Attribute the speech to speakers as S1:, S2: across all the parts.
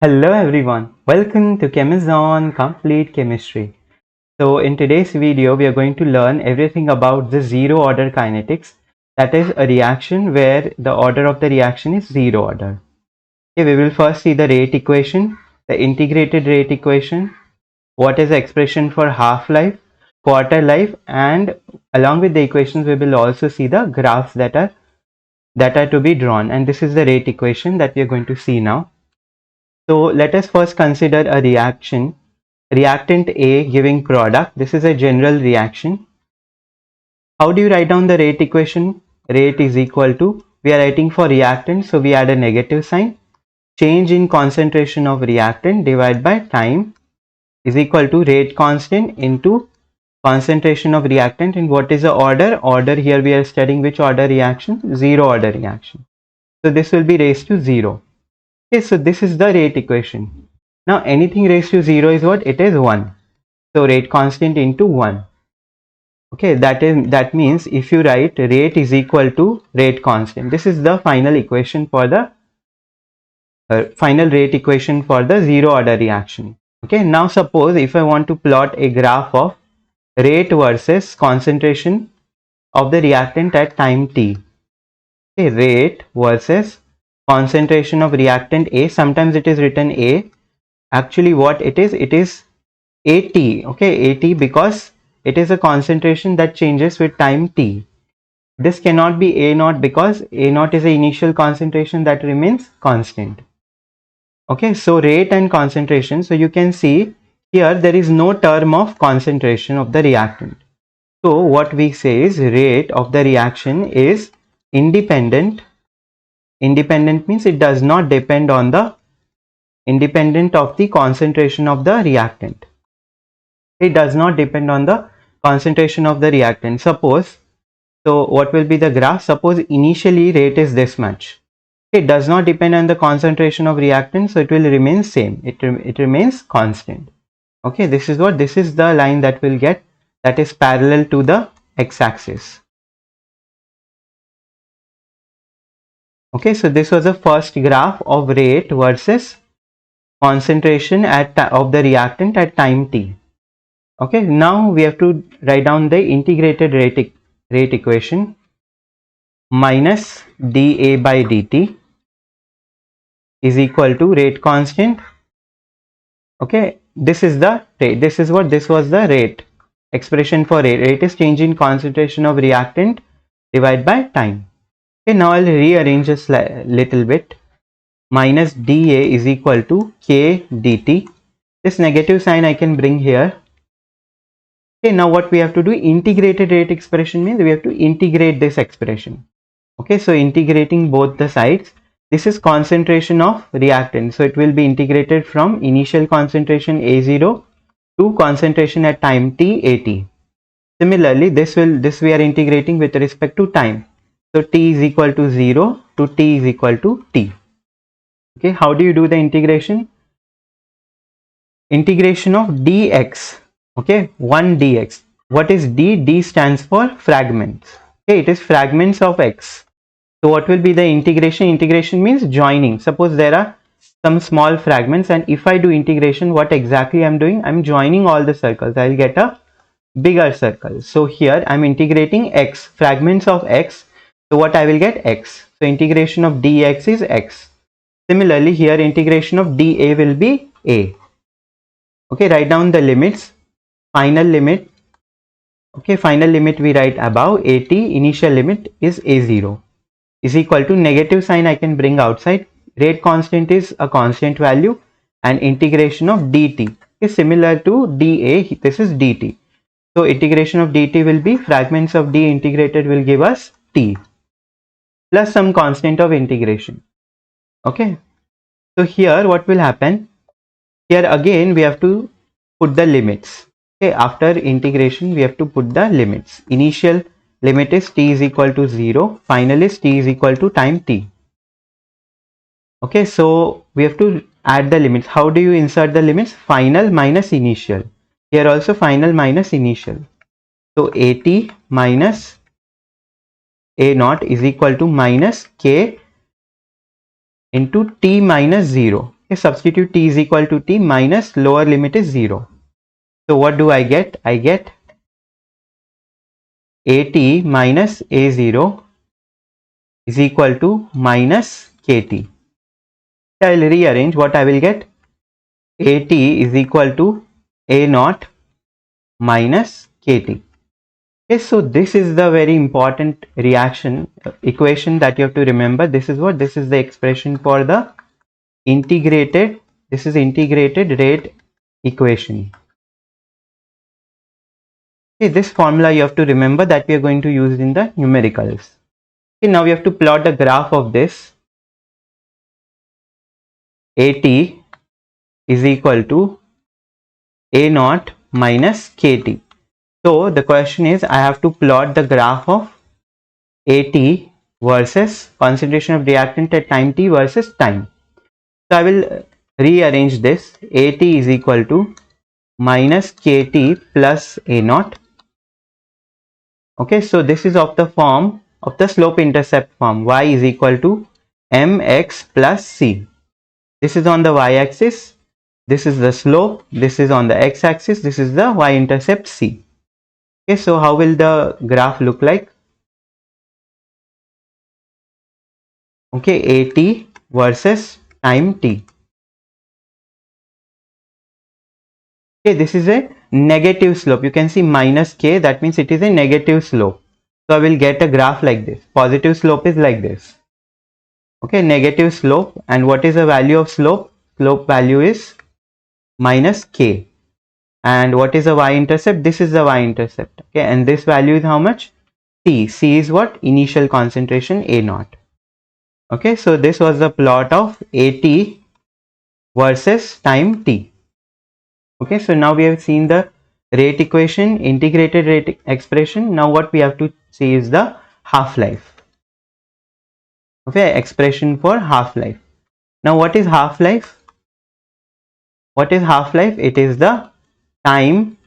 S1: Hello everyone, welcome to Chemazon-Complete Chemistry. So in today's video, we are going to learn everything about the zero order kinetics. That is a reaction where the order of the reaction is zero order. Okay, we will first see the rate equation, the integrated rate equation, what is the expression for half-life, quarter life, and along with the equations, we will also see the graphs that are to be drawn. And this is the rate equation that we are going to see now. So let us first consider a reaction. Reactant A giving product. This is a general reaction. How do you write down the rate equation? Rate is equal to, we are writing for reactant, so we add a negative sign. Change in concentration of reactant divided by time is equal to rate constant into concentration of reactant. And what is the order? Order, here we are studying which order reaction? Zero order reaction. So this will be raised to 0. Okay, so this is the rate equation. Now anything raised to 0 is what? It is 1. So rate constant into 1. Okay, that means if you write rate is equal to rate constant, this is the final equation for the final rate equation for the zero order reaction. Okay, now suppose if I want to plot a graph of rate versus concentration of the reactant at time t. Okay, rate versus concentration of reactant A. Sometimes it is written A. Actually what it is AT. Okay, AT, because it is a concentration that changes with time t. This cannot be A naught because A naught is the initial concentration that remains constant. Okay, so rate and concentration. So you can see here there is no term of concentration of the reactant. So what we say is rate of the reaction is independent. Independent means it does not depend on the independent of the concentration of the reactant. It does not depend on the concentration of the reactant. Suppose, so what will be the graph? Suppose initially rate is this much. It does not depend on the concentration of reactant, so it will remain same. It remains constant. Okay, this is the line that will get, that is parallel to the x-axis. Okay, so this was the first graph of rate versus concentration of the reactant at time t. Okay, now we have to write down the integrated rate equation. Minus dA by dt is equal to rate constant. Okay, this is the rate. This was the rate expression for rate. Rate is change in concentration of reactant divided by time. Okay, now I'll rearrange a little bit. Minus dA is equal to k dt. This negative sign I can bring here. Okay, now what we have to do, integrated rate expression means we have to integrate this expression. Okay, so integrating both the sides, this is concentration of reactant, so it will be integrated from initial concentration A0 to concentration at time t AT. Similarly, this we are integrating with respect to time, so t is equal to 0 to t is equal to t. Okay, how do you do the integration? Integration of dx. Okay, 1 dx. What is d? D stands for fragments. Okay, it is fragments of x. So what will be the integration? Integration means joining. Suppose there are some small fragments, and if I do integration, what exactly I'm doing? I'm joining all the circles. I'll get a bigger circle. So here I'm integrating x, fragments of x. So what I will get? X. So integration of dx is x. Similarly, here integration of dA will be a. Okay, write down the limits. Final limit. Okay, final limit we write above. AT, initial limit is A0 is equal to negative sign I can bring outside. Rate constant is a constant value, and integration of dt is similar to dA. This is dt. So integration of dt will be fragments of d integrated will give us t plus some constant of integration. Okay, so here what will happen? Here again we have to put the limits. Okay, after integration we have to put the limits. Initial limit is t is equal to 0, final is t is equal to time t. Okay, so we have to add the limits. How do you insert the limits? Final minus initial. Here also final minus initial. So AT minus A naught is equal to minus k into t minus 0. Substitute t is equal to t minus lower limit is 0. So what do I get? I get at minus a0 is equal to minus kt. I will rearrange. What I will get? At is equal to a naught minus kt. Okay, so this is the very important reaction equation that you have to remember. This is what? This is the expression for the integrated, this is integrated rate equation. Okay, this formula you have to remember that we are going to use in the numericals. Okay, now we have to plot the graph of this. At is equal to a naught minus kt. So the question is, I have to plot the graph of At versus concentration of reactant at time t versus time. So I will rearrange this. At is equal to minus kt plus a naught. Okay, so this is of the form of the slope intercept form. Y is equal to mx plus c. This is on the y axis, this is the slope, this is on the x axis, this is the y intercept c. Okay, so how will the graph look like? Okay, At versus time t. Okay, this is a negative slope. You can see minus k, that means it is a negative slope. So I will get a graph like this. Positive slope is like this. Okay, negative slope, and what is the value of slope? Slope value is minus k. And what is the y-intercept? This is the y-intercept. Okay, and this value is how much? C. C is what? Initial concentration A naught. Okay, so this was the plot of At versus time t. Okay, so now we have seen the rate equation, integrated rate expression. Now what we have to see is the half-life. Okay, expression for half-life. Now what is half-life? What is half-life? It is the time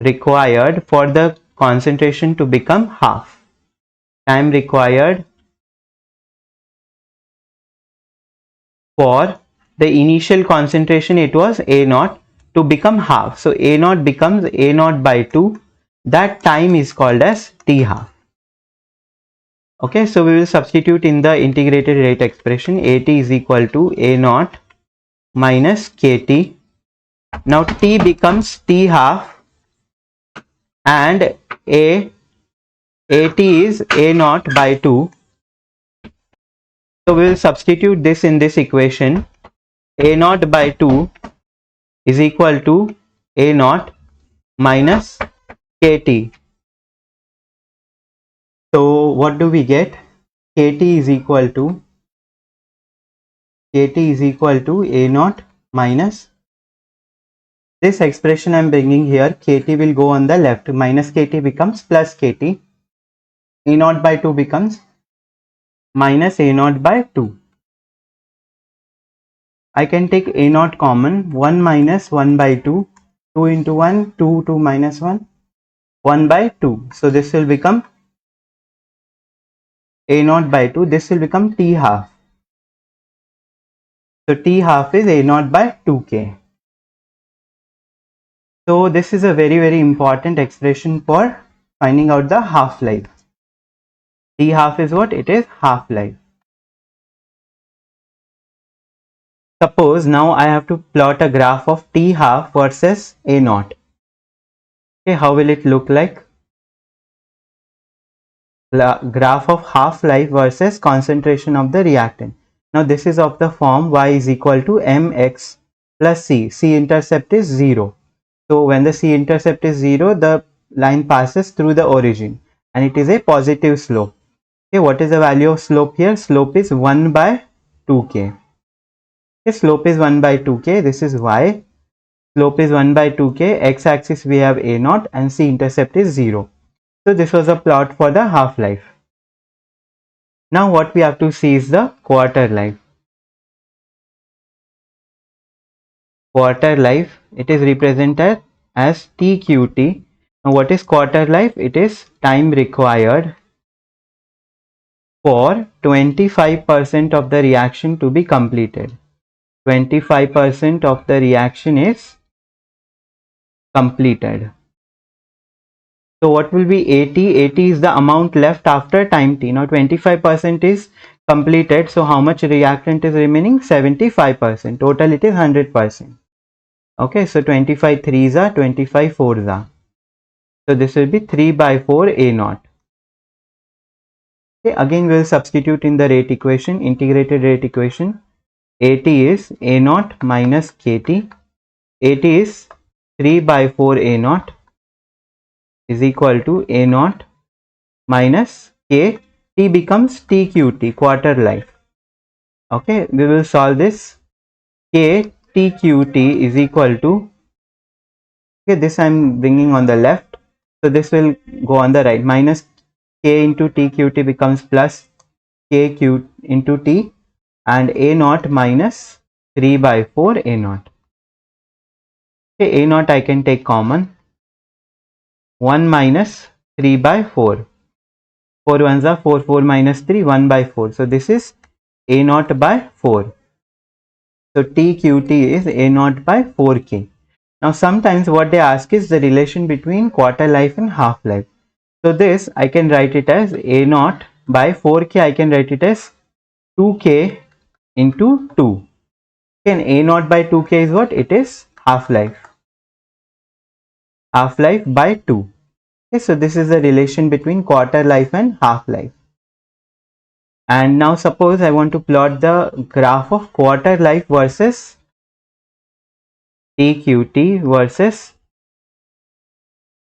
S1: required for the concentration to become half. Time required for the initial concentration, it was A naught, to become half. So A naught becomes A naught by 2. That time is called as T half. Okay, so we will substitute in the integrated rate expression. At is equal to A naught minus kt. Now T becomes T half, and At is A naught by 2. So we will substitute this in this equation. A naught by 2 is equal to A naught minus kt. So what do we get? kt is equal to A naught minus this expression I am bringing here. Kt will go on the left. Minus kt becomes plus kt. A naught by 2 becomes minus A naught by 2. I can take A naught common. 1 minus 1 by 2. 2 into 1, 2, 2 minus 1. 1 by 2. So this will become A naught by 2. This will become T half. So T half is A naught by 2k. So this is a very, very important expression for finding out the half-life. T half is what? It is half-life. Suppose now I have to plot a graph of T half versus A naught. Okay, how will it look like? Graph of half-life versus concentration of the reactant. Now this is of the form y is equal to mx plus c. C-intercept is 0. So when the C-intercept is 0, the line passes through the origin and it is a positive slope. Okay, what is the value of slope here? Slope is 1 by 2k. Okay, slope is 1 by 2k. This is y. Slope is 1 by 2k. X-axis we have A naught and C-intercept is 0. So this was a plot for the half-life. Now what we have to see is the quarter life. Quarter life, it is represented as TQT. Now what is quarter life? It is time required for 25% of the reaction to be completed. 25% of the reaction is completed. So what will be 80? 80 is the amount left after time t. Now 25% is completed. So how much reactant is remaining? 75%. Total it is 100%. Okay, so 25 threes are 25 fours are. So this will be 3 by 4 A naught. Okay, again we will substitute in the rate equation, integrated rate equation. AT is A naught minus KT. AT is 3 by 4 A naught is equal to A naught minus K. T becomes TQT, quarter life. Okay, we will solve this. K TQT is equal to, okay, this I am bringing on the left. So this will go on the right. Minus K into TQT becomes plus KQ into T, and A naught minus 3 by 4 A naught. Okay, A naught I can take common. 1 minus 3 by 4. 4 ones are 4, 4 minus 3, 1 by 4. So this is A naught by 4. So TQT is A naught by 4K. Now sometimes what they ask is the relation between quarter life and half life. So this I can write it as A naught by 4K. I can write it as 2K into 2. And A naught by 2K is what? It is half life. Half life by 2. Okay, so this is the relation between quarter life and half life. And now suppose I want to plot the graph of quarter life versus TQT versus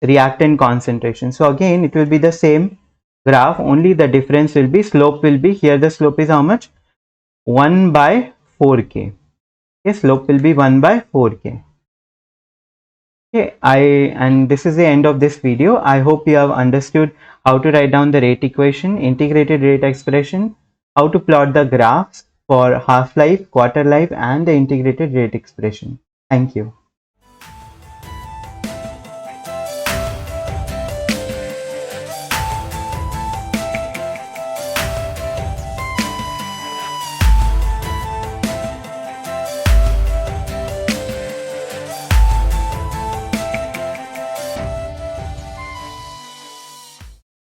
S1: reactant concentration. So again it will be the same graph, only the difference will be slope will be, here the slope is how much? 1 by 4K. Okay, slope will be 1 by 4K. Okay, and this is the end of this video. I hope you have understood how to write down the rate equation, integrated rate expression, how to plot the graphs for half-life, quarter life, and the integrated rate expression. Thank you.